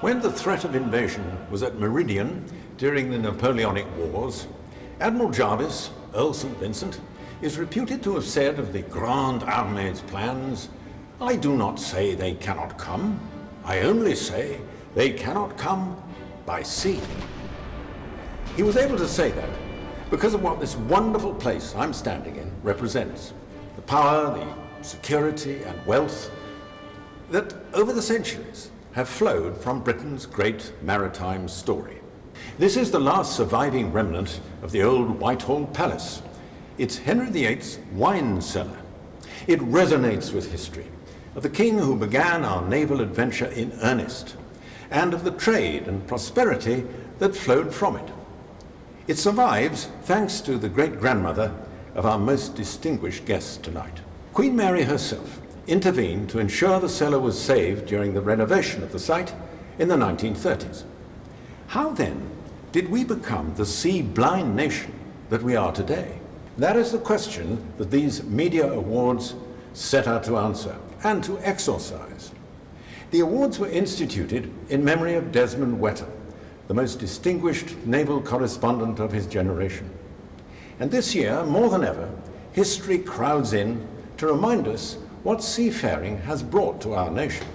When the threat of invasion was at Meridian during the Napoleonic Wars, Admiral Jarvis, Earl St. Vincent, is reputed to have said of the Grande Armée's plans, "I do not say they cannot come, I only say they cannot come by sea." He was able to say that because of what this wonderful place I'm standing in represents. The power, the security and wealth that over the centuries have flowed from Britain's great maritime story. This is the last surviving remnant of the old Whitehall Palace. It's Henry VIII's wine cellar. It resonates with history of the king who began our naval adventure in earnest, and of the trade and prosperity that flowed from it. It survives thanks to the great-grandmother of our most distinguished guest tonight. Queen Mary herself intervened to ensure the cellar was saved during the renovation of the site in the 1930s. How then did we become the sea-blind nation that we are today? That is the question that these media awards set out to answer and to exorcise. The awards were instituted in memory of Desmond Whetter, the most distinguished naval correspondent of his generation. And this year, more than ever, history crowds in to remind us what seafaring has brought to our nation.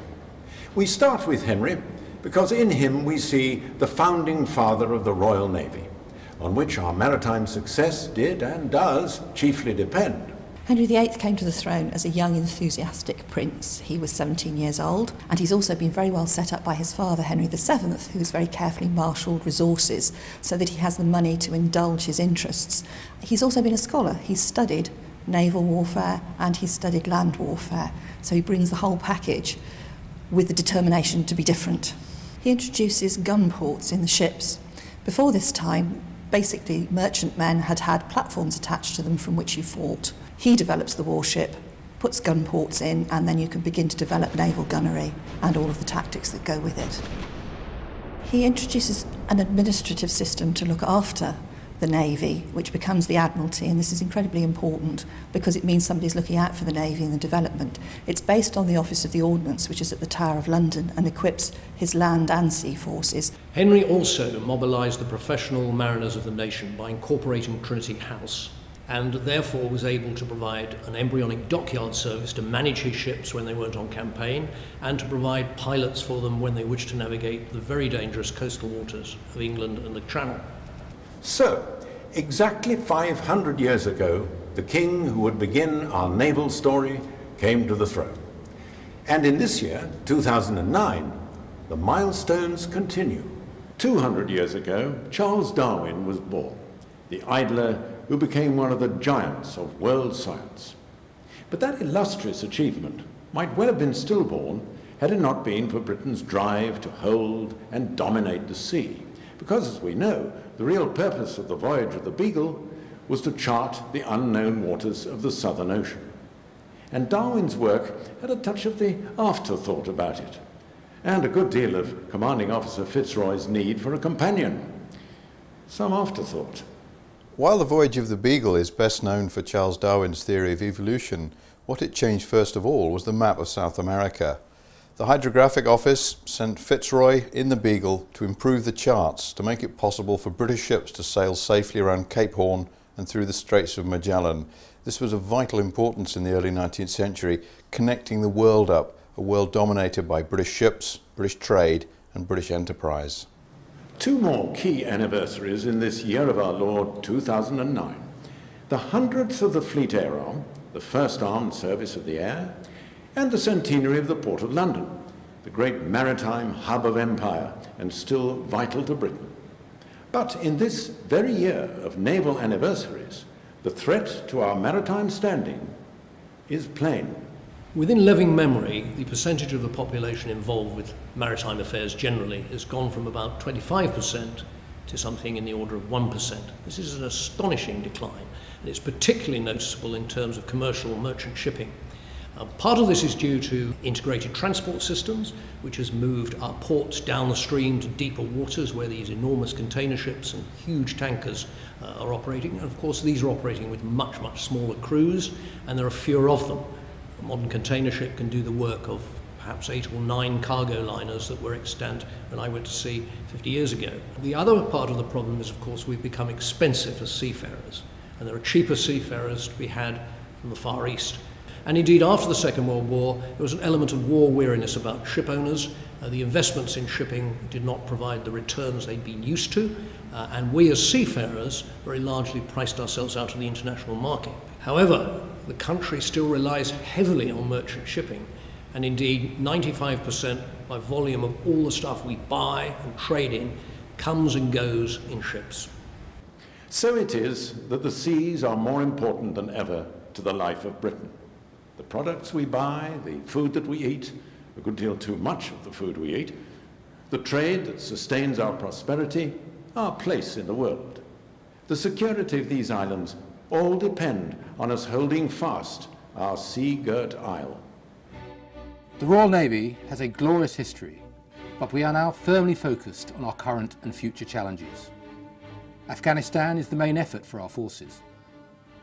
We start with Henry because in him we see the founding father of the Royal Navy, on which our maritime success did and does chiefly depend. Henry VIII came to the throne as a young, enthusiastic prince. He was 17 years old, and he's also been very well set up by his father, Henry VII, who's very carefully marshalled resources so that he has the money to indulge his interests. He's also been a scholar. He's studied naval warfare and he's studied land warfare, so he brings the whole package with the determination to be different. He introduces gun ports in the ships. Before this time, basically merchantmen had had platforms attached to them from which you fought. He develops the warship, puts gun ports in, and then you can begin to develop naval gunnery and all of the tactics that go with it. He introduces an administrative system to look after the Navy, which becomes the Admiralty, and this is incredibly important because it means somebody's looking out for the Navy and the development. It's based on the Office of the Ordnance, which is at the Tower of London, and equips his land and sea forces. Henry also mobilised the professional mariners of the nation by incorporating Trinity House, and therefore was able to provide an embryonic dockyard service to manage his ships when they weren't on campaign, and to provide pilots for them when they wished to navigate the very dangerous coastal waters of England and the Channel. So, exactly 500 years ago, the king who would begin our naval story came to the throne. And in this year, 2009, the milestones continue. 200 years ago, Charles Darwin was born, the idler who became one of the giants of world science. But that illustrious achievement might well have been stillborn had it not been for Britain's drive to hold and dominate the sea. Because, as we know, the real purpose of the voyage of the Beagle was to chart the unknown waters of the Southern Ocean. And Darwin's work had a touch of the afterthought about it, and a good deal of Commanding Officer Fitzroy's need for a companion. Some afterthought. While the voyage of the Beagle is best known for Charles Darwin's theory of evolution, what it changed first of all was the map of South America. The Hydrographic Office sent Fitzroy in the Beagle to improve the charts to make it possible for British ships to sail safely around Cape Horn and through the Straits of Magellan. This was of vital importance in the early 19th century, connecting the world up, a world dominated by British ships, British trade and British enterprise. Two more key anniversaries in this year of our Lord 2009. The 100th of the Fleet Air Arm, the first armed service of the air, and the centenary of the Port of London, the great maritime hub of empire and still vital to Britain. But in this very year of naval anniversaries, the threat to our maritime standing is plain. Within living memory, the percentage of the population involved with maritime affairs generally has gone from about 25% to something in the order of 1%. This is an astonishing decline, and it's particularly noticeable in terms of commercial merchant shipping. Part of this is due to integrated transport systems, which has moved our ports down the stream to deeper waters where these enormous container ships and huge tankers are operating. And of course, these are operating with much, much smaller crews, and there are fewer of them. A modern container ship can do the work of perhaps 8 or 9 cargo liners that were extant when I went to sea 50 years ago. The other part of the problem is, of course, we've become expensive as seafarers, and there are cheaper seafarers to be had from the Far East. And indeed, after the Second World War, there was an element of war weariness about ship owners. The investments in shipping did not provide the returns they'd been used to, and we as seafarers very largely priced ourselves out of the international market. However, the country still relies heavily on merchant shipping, and indeed 95% by volume of all the stuff we buy and trade in comes and goes in ships. So it is that the seas are more important than ever to the life of Britain. The products we buy, the food that we eat, a good deal too much of the food we eat, the trade that sustains our prosperity, our place in the world. The security of these islands all depend on us holding fast our sea-girt isle. The Royal Navy has a glorious history, but we are now firmly focused on our current and future challenges. Afghanistan is the main effort for our forces.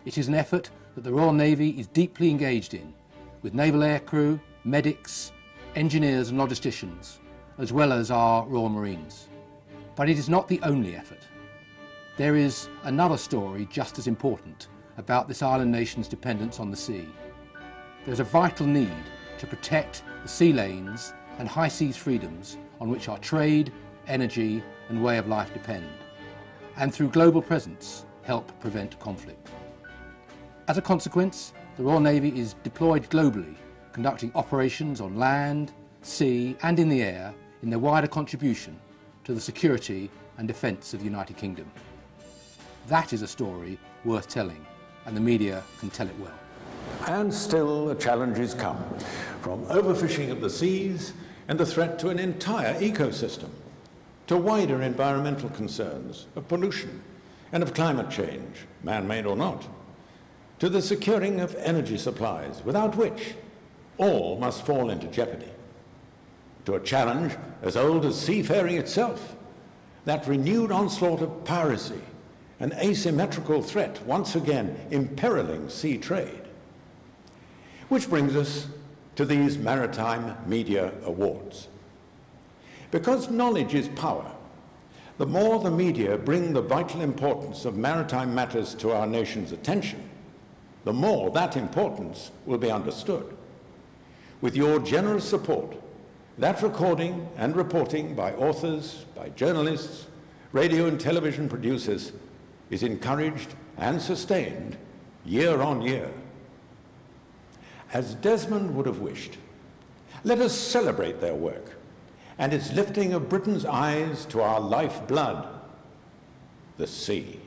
It is an effort that the Royal Navy is deeply engaged in, with naval aircrew, medics, engineers and logisticians, as well as our Royal Marines. But it is not the only effort. There is another story just as important about this island nation's dependence on the sea. There is a vital need to protect the sea lanes and high seas freedoms on which our trade, energy and way of life depend, and through global presence help prevent conflict. As a consequence, the Royal Navy is deployed globally, conducting operations on land, sea and in the air in their wider contribution to the security and defence of the United Kingdom. That is a story worth telling, and the media can tell it well. And still the challenges come, from overfishing of the seas and the threat to an entire ecosystem, to wider environmental concerns of pollution and of climate change, man-made or not, to the securing of energy supplies, without which all must fall into jeopardy, to a challenge as old as seafaring itself, that renewed onslaught of piracy, an asymmetrical threat once again imperiling sea trade. Which brings us to these Maritime Media Awards. Because knowledge is power, the more the media bring the vital importance of maritime matters to our nation's attention, the more that importance will be understood. With your generous support, that recording and reporting by authors, by journalists, radio and television producers is encouraged and sustained year on year. As Desmond would have wished, let us celebrate their work and its lifting of Britain's eyes to our lifeblood, the sea.